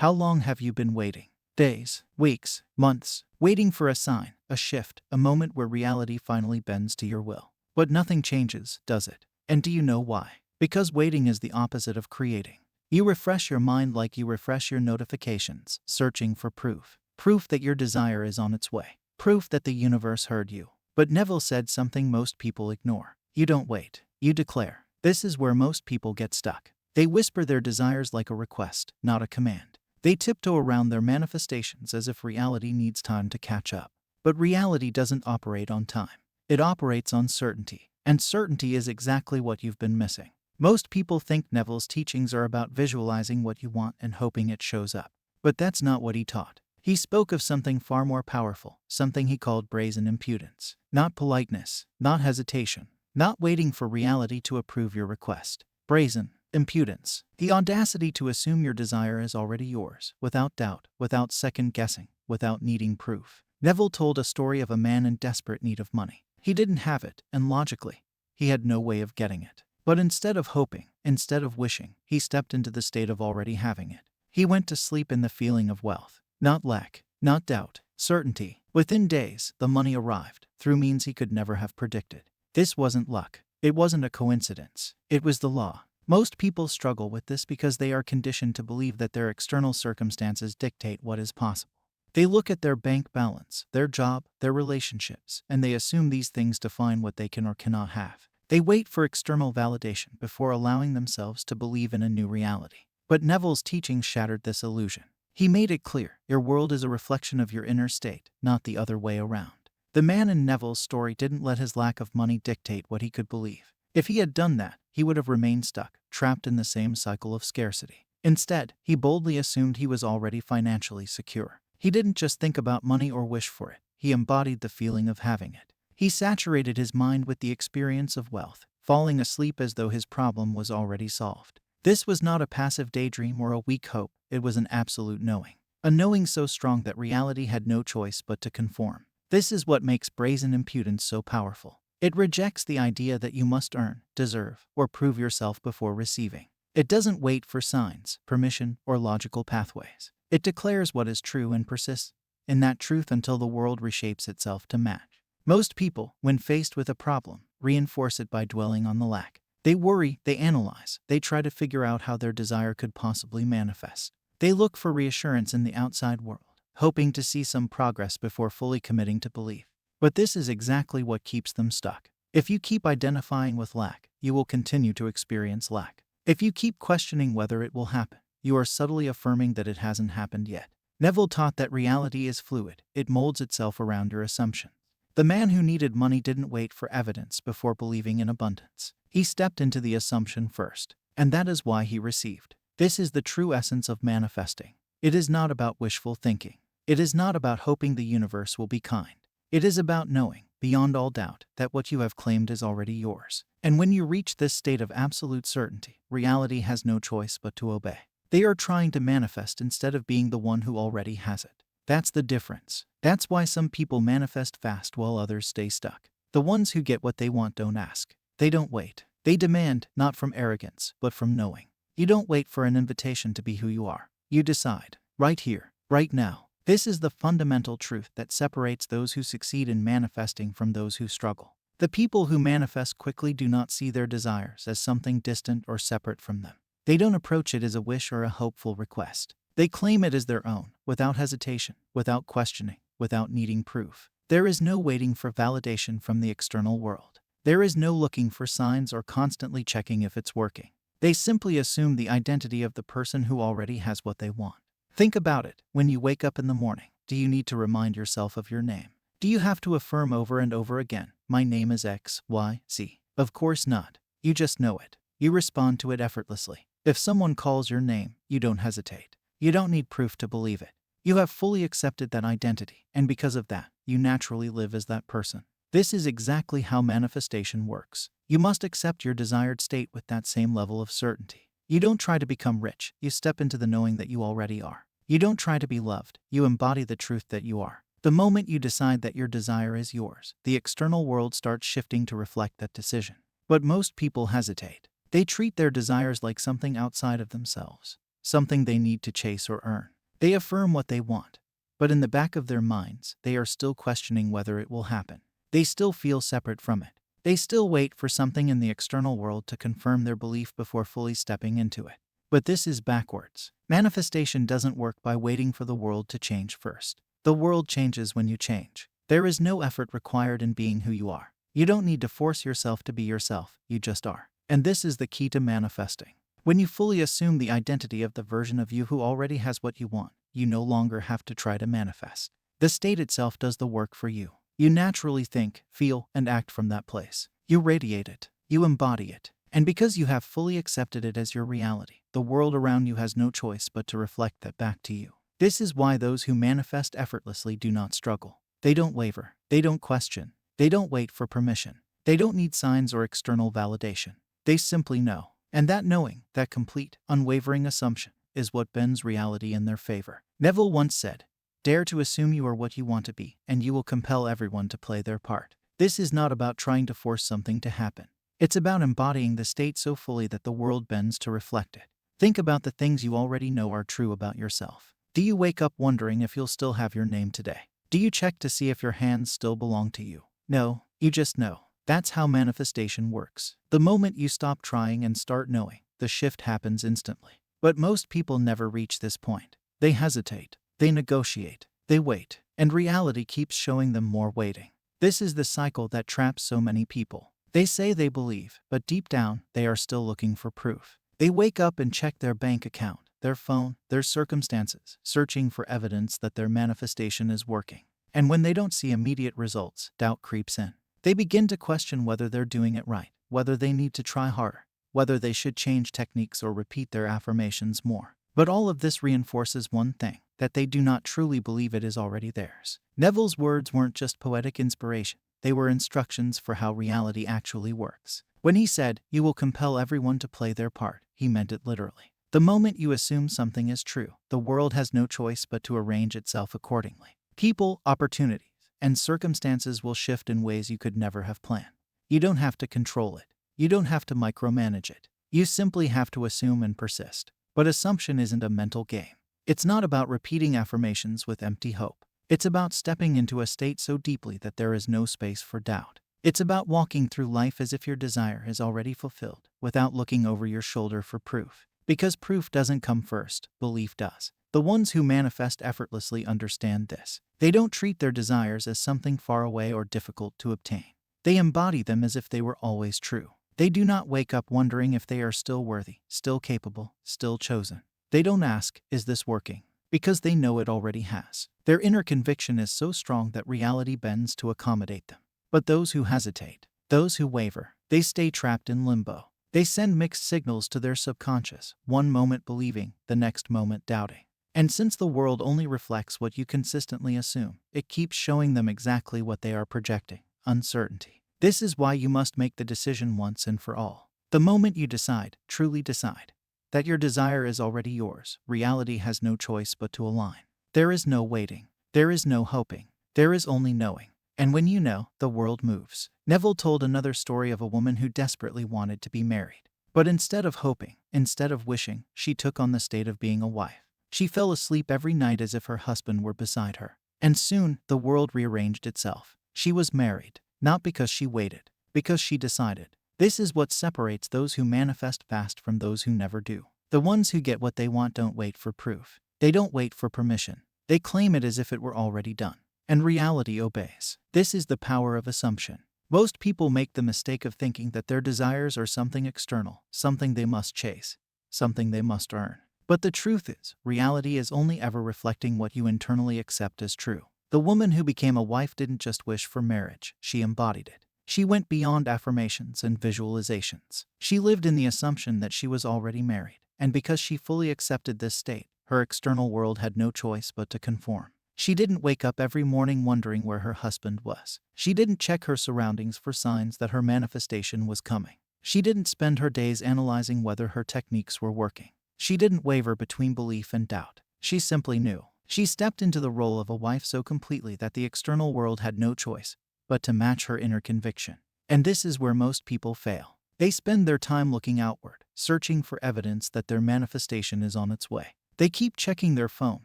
How long have you been waiting? Days, weeks, months, waiting for a sign, a shift, a moment where reality finally bends to your will. But nothing changes, does it? And do you know why? Because waiting is the opposite of creating. You refresh your mind like you refresh your notifications, searching for proof. Proof that your desire is on its way. Proof that the universe heard you. But Neville said something most people ignore. You don't wait. You declare. This is where most people get stuck. They whisper their desires like a request, not a command. They tiptoe around their manifestations as if reality needs time to catch up. But reality doesn't operate on time. It operates on certainty. And certainty is exactly what you've been missing. Most people think Neville's teachings are about visualizing what you want and hoping it shows up. But that's not what he taught. He spoke of something far more powerful, something he called brazen impudence. Not politeness, not hesitation, not waiting for reality to approve your request. Brazen impudence. The audacity to assume your desire is already yours, without doubt, without second guessing, without needing proof. Neville told a story of a man in desperate need of money. He didn't have it, and logically, he had no way of getting it. But instead of hoping, instead of wishing, he stepped into the state of already having it. He went to sleep in the feeling of wealth. Not lack, not doubt, certainty. Within days, the money arrived, through means he could never have predicted. This wasn't luck. It wasn't a coincidence. It was the law. Most people struggle with this because they are conditioned to believe that their external circumstances dictate what is possible. They look at their bank balance, their job, their relationships, and they assume these things define what they can or cannot have. They wait for external validation before allowing themselves to believe in a new reality. But Neville's teachings shattered this illusion. He made it clear, your world is a reflection of your inner state, not the other way around. The man in Neville's story didn't let his lack of money dictate what he could believe. If he had done that, he would have remained stuck, trapped in the same cycle of scarcity. Instead, he boldly assumed he was already financially secure. He didn't just think about money or wish for it. He embodied the feeling of having it. He saturated his mind with the experience of wealth, falling asleep as though his problem was already solved. This was not a passive daydream or a weak hope, it was an absolute knowing. A knowing so strong that reality had no choice but to conform. This is what makes brazen impudence so powerful. It rejects the idea that you must earn, deserve, or prove yourself before receiving. It doesn't wait for signs, permission, or logical pathways. It declares what is true and persists in that truth until the world reshapes itself to match. Most people, when faced with a problem, reinforce it by dwelling on the lack. They worry, they analyze, they try to figure out how their desire could possibly manifest. They look for reassurance in the outside world, hoping to see some progress before fully committing to belief. But this is exactly what keeps them stuck. If you keep identifying with lack, you will continue to experience lack. If you keep questioning whether it will happen, you are subtly affirming that it hasn't happened yet. Neville taught that reality is fluid, it molds itself around your assumptions. The man who needed money didn't wait for evidence before believing in abundance. He stepped into the assumption first, and that is why he received. This is the true essence of manifesting. It is not about wishful thinking. It is not about hoping the universe will be kind. It is about knowing, beyond all doubt, that what you have claimed is already yours. And when you reach this state of absolute certainty, reality has no choice but to obey. They are trying to manifest instead of being the one who already has it. That's the difference. That's why some people manifest fast while others stay stuck. The ones who get what they want don't ask. They don't wait. They demand, not from arrogance, but from knowing. You don't wait for an invitation to be who you are. You decide, right here, right now. This is the fundamental truth that separates those who succeed in manifesting from those who struggle. The people who manifest quickly do not see their desires as something distant or separate from them. They don't approach it as a wish or a hopeful request. They claim it as their own, without hesitation, without questioning, without needing proof. There is no waiting for validation from the external world. There is no looking for signs or constantly checking if it's working. They simply assume the identity of the person who already has what they want. Think about it. When you wake up in the morning, do you need to remind yourself of your name? Do you have to affirm over and over again, my name is X, Y, Z? Of course not. You just know it. You respond to it effortlessly. If someone calls your name, you don't hesitate. You don't need proof to believe it. You have fully accepted that identity, and because of that, you naturally live as that person. This is exactly how manifestation works. You must accept your desired state with that same level of certainty. You don't try to become rich, you step into the knowing that you already are. You don't try to be loved, you embody the truth that you are. The moment you decide that your desire is yours, the external world starts shifting to reflect that decision. But most people hesitate. They treat their desires like something outside of themselves. something they need to chase or earn. They affirm what they want, but in the back of their minds, they are still questioning whether it will happen. They still feel separate from it. They still wait for something in the external world to confirm their belief before fully stepping into it. But this is backwards. Manifestation doesn't work by waiting for the world to change first. The world changes when you change. There is no effort required in being who you are. You don't need to force yourself to be yourself, you just are. And this is the key to manifesting. When you fully assume the identity of the version of you who already has what you want, you no longer have to try to manifest. The state itself does the work for you. You naturally think, feel, and act from that place. You radiate it. You embody it. And because you have fully accepted it as your reality, the world around you has no choice but to reflect that back to you. This is why those who manifest effortlessly do not struggle. They don't waver. They don't question. They don't wait for permission. They don't need signs or external validation. They simply know. And that knowing, that complete, unwavering assumption, is what bends reality in their favor. Neville once said, "Dare to assume you are what you want to be, and you will compel everyone to play their part." This is not about trying to force something to happen. It's about embodying the state so fully that the world bends to reflect it. Think about the things you already know are true about yourself. Do you wake up wondering if you'll still have your name today? Do you check to see if your hands still belong to you? No, you just know. That's how manifestation works. The moment you stop trying and start knowing, the shift happens instantly. But most people never reach this point. They hesitate. They negotiate. They wait. And reality keeps showing them more waiting. This is the cycle that traps so many people. They say they believe, but deep down, they are still looking for proof. They wake up and check their bank account, their phone, their circumstances, searching for evidence that their manifestation is working. And when they don't see immediate results, doubt creeps in. They begin to question whether they're doing it right, whether they need to try harder, whether they should change techniques or repeat their affirmations more. But all of this reinforces one thing, that they do not truly believe it is already theirs. Neville's words weren't just poetic inspiration. They were instructions for how reality actually works. When he said, "You will compel everyone to play their part," he meant it literally. The moment you assume something is true, the world has no choice but to arrange itself accordingly. People, opportunities, and circumstances will shift in ways you could never have planned. You don't have to control it. You don't have to micromanage it. You simply have to assume and persist. But assumption isn't a mental game. It's not about repeating affirmations with empty hope. It's about stepping into a state so deeply that there is no space for doubt. It's about walking through life as if your desire is already fulfilled, without looking over your shoulder for proof. Because proof doesn't come first, belief does. The ones who manifest effortlessly understand this. They don't treat their desires as something far away or difficult to obtain. They embody them as if they were always true. They do not wake up wondering if they are still worthy, still capable, still chosen. They don't ask, "Is this working?" because they know it already has. Their inner conviction is so strong that reality bends to accommodate them. But those who hesitate, those who waver, they stay trapped in limbo. They send mixed signals to their subconscious, one moment believing, the next moment doubting. And since the world only reflects what you consistently assume, it keeps showing them exactly what they are projecting: uncertainty. This is why you must make the decision once and for all. The moment you decide, truly decide, that your desire is already yours, reality has no choice but to align. There is no waiting. There is no hoping. There is only knowing. And when you know, the world moves. Neville told another story of a woman who desperately wanted to be married. But instead of hoping, instead of wishing, she took on the state of being a wife. She fell asleep every night as if her husband were beside her. And soon, the world rearranged itself. She was married, not because she waited, because she decided. This is what separates those who manifest fast from those who never do. The ones who get what they want don't wait for proof. They don't wait for permission. They claim it as if it were already done. And reality obeys. This is the power of assumption. Most people make the mistake of thinking that their desires are something external, something they must chase, something they must earn. But the truth is, reality is only ever reflecting what you internally accept as true. The woman who became a wife didn't just wish for marriage, she embodied it. She went beyond affirmations and visualizations. She lived in the assumption that she was already married, and because she fully accepted this state, her external world had no choice but to conform. She didn't wake up every morning wondering where her husband was. She didn't check her surroundings for signs that her manifestation was coming. She didn't spend her days analyzing whether her techniques were working. She didn't waver between belief and doubt. She simply knew. She stepped into the role of a wife so completely that the external world had no choice but to match her inner conviction. And this is where most people fail. They spend their time looking outward, searching for evidence that their manifestation is on its way. They keep checking their phone,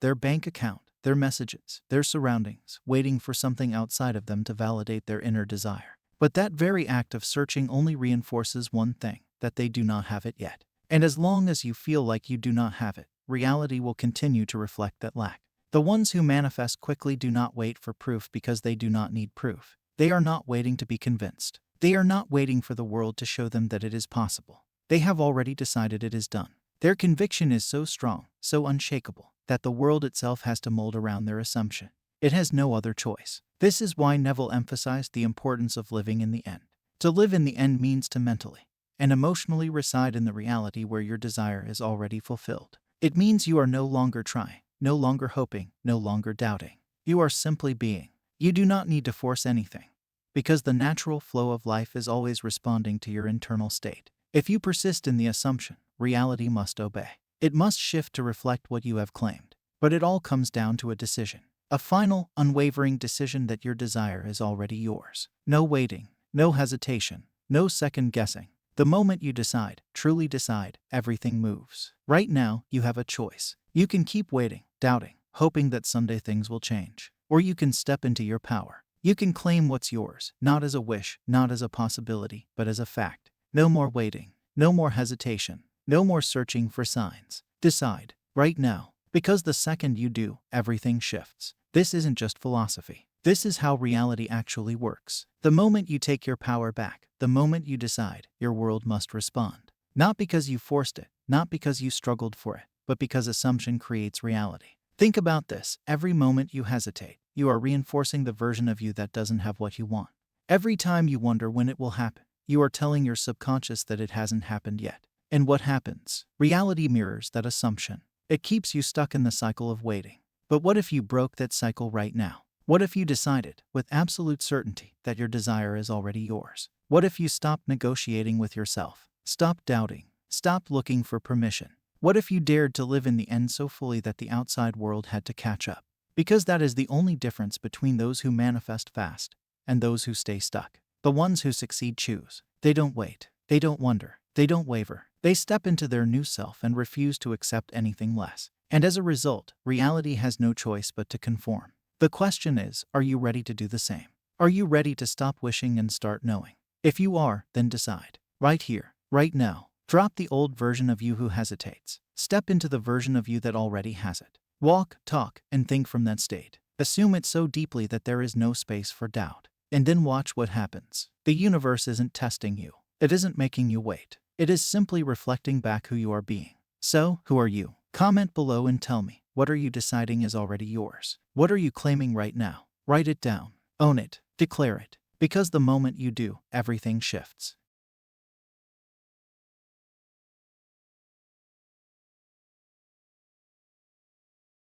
their bank account, their messages, their surroundings, waiting for something outside of them to validate their inner desire. But that very act of searching only reinforces one thing, that they do not have it yet. And as long as you feel like you do not have it, reality will continue to reflect that lack. The ones who manifest quickly do not wait for proof because they do not need proof. They are not waiting to be convinced. They are not waiting for the world to show them that it is possible. They have already decided it is done. Their conviction is so strong, so unshakable, that the world itself has to mold around their assumption. It has no other choice. This is why Neville emphasized the importance of living in the end. To live in the end means to mentally and emotionally reside in the reality where your desire is already fulfilled. It means you are no longer trying, no longer hoping, no longer doubting. You are simply being. You do not need to force anything, because the natural flow of life is always responding to your internal state. If you persist in the assumption, reality must obey. It must shift to reflect what you have claimed. But it all comes down to a decision. A final, unwavering decision that your desire is already yours. No waiting, no hesitation, no second guessing. The moment you decide, truly decide, everything moves. Right now, you have a choice. You can keep waiting, doubting, hoping that someday things will change. Or you can step into your power. You can claim what's yours, not as a wish, not as a possibility, but as a fact. No more waiting, no more hesitation, no more searching for signs. Decide, right now, because the second you do, everything shifts. This isn't just philosophy. This is how reality actually works. The moment you take your power back, the moment you decide, your world must respond. Not because you forced it, not because you struggled for it, but because assumption creates reality. Think about this. Every moment you hesitate, you are reinforcing the version of you that doesn't have what you want. Every time you wonder when it will happen, you are telling your subconscious that it hasn't happened yet. And what happens? Reality mirrors that assumption. It keeps you stuck in the cycle of waiting. But what if you broke that cycle right now? What if you decided, with absolute certainty, that your desire is already yours? What if you stopped negotiating with yourself? Stopped doubting. Stopped looking for permission. What if you dared to live in the end so fully that the outside world had to catch up? Because that is the only difference between those who manifest fast and those who stay stuck. The ones who succeed choose. They don't wait. They don't wonder. They don't waver. They step into their new self and refuse to accept anything less. And as a result, reality has no choice but to conform. The question is, are you ready to do the same? Are you ready to stop wishing and start knowing? If you are, then decide. Right here, right now. Drop the old version of you who hesitates. Step into the version of you that already has it. Walk, talk, and think from that state. Assume it so deeply that there is no space for doubt. And then watch what happens. The universe isn't testing you. It isn't making you wait. It is simply reflecting back who you are being. So, who are you? Comment below and tell me, what are you deciding is already yours? What are you claiming right now? Write it down. Own it. Declare it. Because the moment you do, everything shifts.